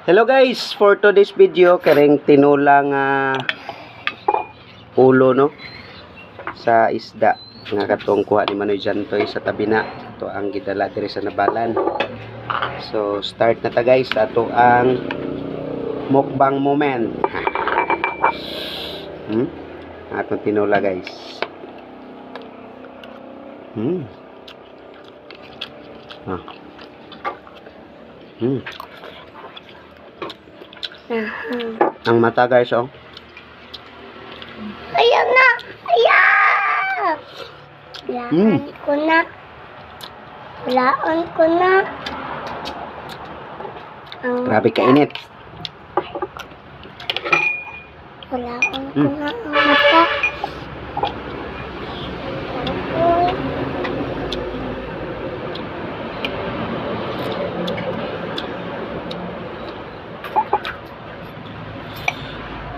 Hello guys, for today's video kareng tinulang ulo no sa isda nga katong kuha ni Manoy Jantoy sa tabi na. Ito ang gidala diri sa Nabalan. So start na ta guys ato ang mukbang moment. Atong tinula guys. Ang mata guys, oh. Ayan na! Ayan! Laon ko na. Laon ko na. Grabe kainit. Laon ko na ang mata.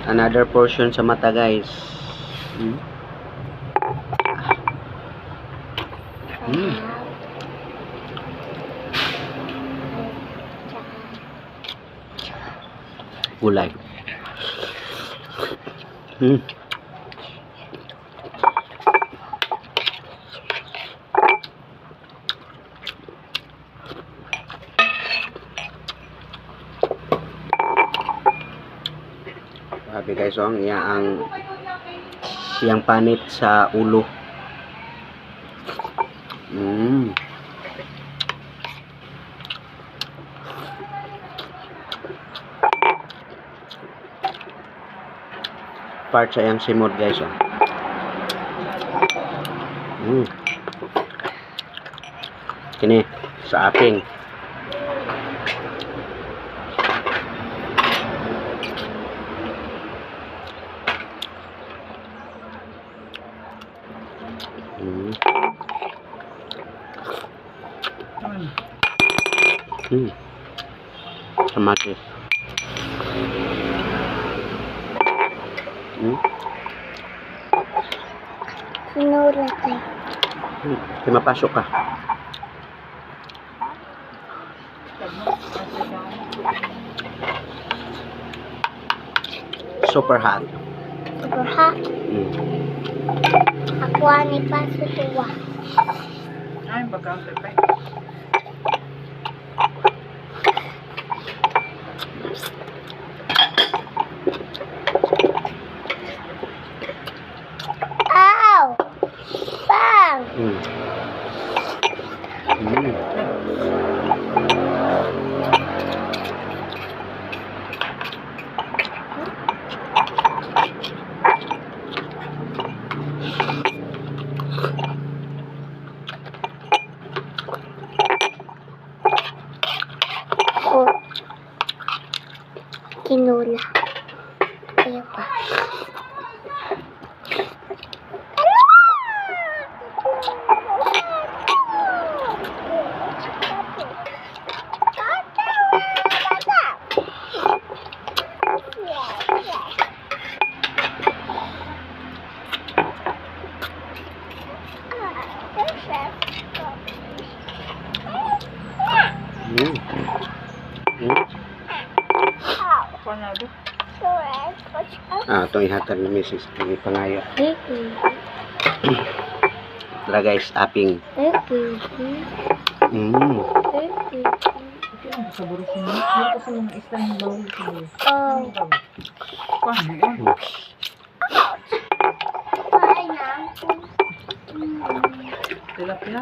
Another portion sa mata guys. Gulay. Sabi guys, ang iyang panit sa ulo. Part sa iyang simod guys, oh. Kini sa aping. Kamatis. Sinulat eh. Di mapasok ka. Super hot. Super hot. Ako ni paso tuwa. Ay, baka pa. Ow! Bang! Oh. Kinula. Kaya pa. Itong ihatag na misis ng pangayo. Tara guys, aping. Tilapia.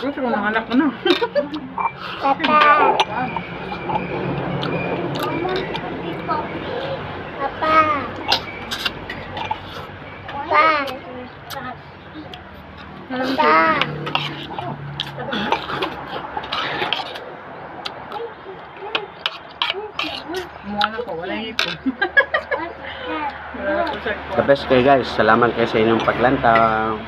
Gusto mo ng anak mo na. Papa. Papa. Papa. Papa. Mga anak ko, wala ipon. The best kayo guys. Salamat kayo sa inyong paglantaw.